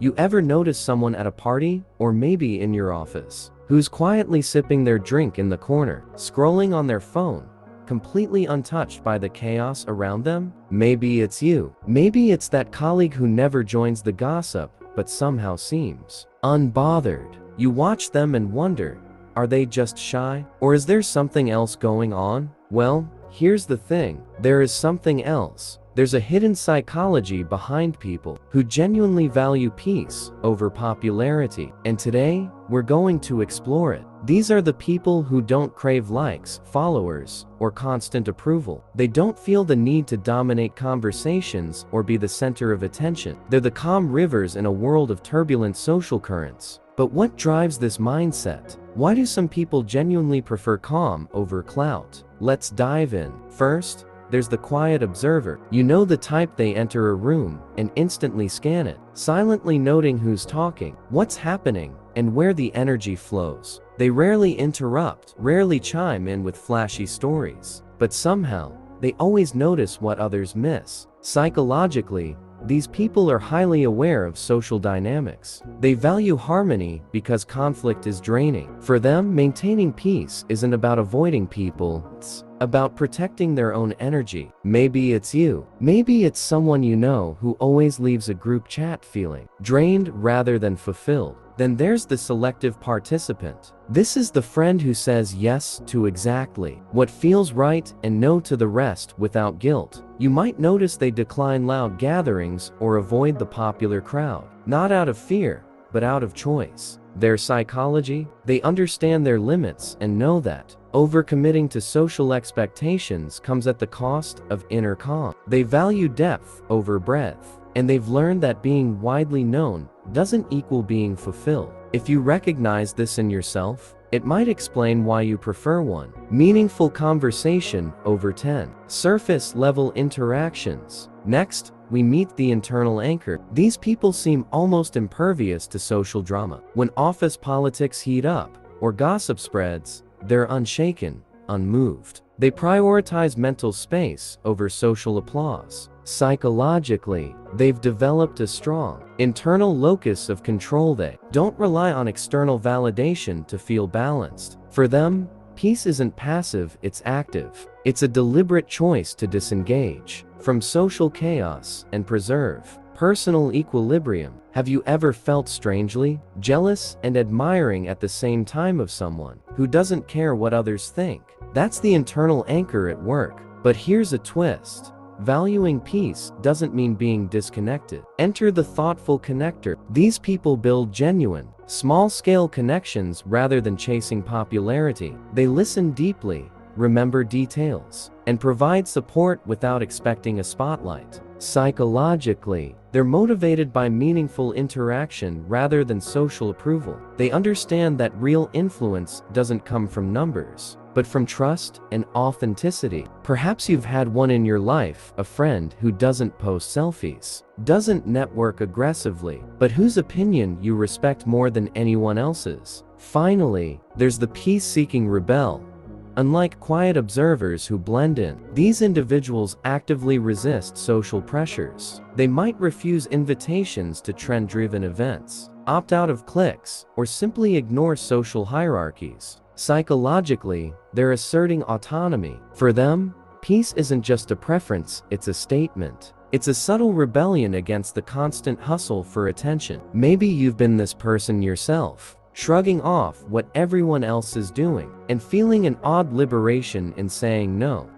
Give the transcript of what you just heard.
You ever notice someone at a party, or maybe in your office, who's quietly sipping their drink in the corner, scrolling on their phone, completely untouched by the chaos around them? Maybe it's you. Maybe it's that colleague who never joins the gossip, but somehow seems unbothered. You watch them and wonder, are they just shy? Or is there something else going on? Well, here's the thing. There is something else. There's a hidden psychology behind people who genuinely value peace over popularity. And today, we're going to explore it. These are the people who don't crave likes, followers, or constant approval. They don't feel the need to dominate conversations or be the center of attention. They're the calm rivers in a world of turbulent social currents. But what drives this mindset? Why do some people genuinely prefer calm over clout? Let's dive in. First, there's the quiet observer. You know the type. They enter a room and instantly scan it, silently noting who's talking, what's happening, and where the energy flows. They rarely interrupt, rarely chime in with flashy stories, but somehow, they always notice what others miss. Psychologically, these people are highly aware of social dynamics. They value harmony because conflict is draining. For them, maintaining peace isn't about avoiding people, it's about protecting their own energy. Maybe it's you. Maybe it's someone you know who always leaves a group chat feeling drained rather than fulfilled. Then there's the selective participant. This is the friend who says yes to exactly what feels right and no to the rest without guilt. You might notice they decline loud gatherings or avoid the popular crowd, not out of fear, but out of choice. Their psychology? They understand their limits and know that overcommitting to social expectations comes at the cost of inner calm. They value depth over breadth, and they've learned that being widely known doesn't equal being fulfilled. If you recognize this in yourself, it might explain why you prefer one meaningful conversation over 10 surface-level interactions. Next, we meet the internal anchor. These people seem almost impervious to social drama. When office politics heat up or gossip spreads, they're unshaken, unmoved. They prioritize mental space over social applause. Psychologically, they've developed a strong internal locus of control. They don't rely on external validation to feel balanced. For them, peace isn't passive, it's active. It's a deliberate choice to disengage from social chaos and preserve personal equilibrium. Have you ever felt strangely jealous and admiring at the same time of someone who doesn't care what others think? That's the internal anchor at work. But here's a twist. Valuing peace doesn't mean being disconnected. Enter the thoughtful connector. These people build genuine, small-scale connections rather than chasing popularity. They listen deeply, remember details, and provide support without expecting a spotlight. Psychologically, they're motivated by meaningful interaction rather than social approval. They understand that real influence doesn't come from numbers, but from trust and authenticity. Perhaps you've had one in your life, a friend who doesn't post selfies, doesn't network aggressively, but whose opinion you respect more than anyone else's. Finally, there's the peace-seeking rebel. Unlike quiet observers who blend in, these individuals actively resist social pressures. They might refuse invitations to trend-driven events, opt out of cliques, or simply ignore social hierarchies. Psychologically, they're asserting autonomy. For them, peace isn't just a preference, it's a statement. It's a subtle rebellion against the constant hustle for attention. Maybe you've been this person yourself, shrugging off what everyone else is doing, and feeling an odd liberation in saying no.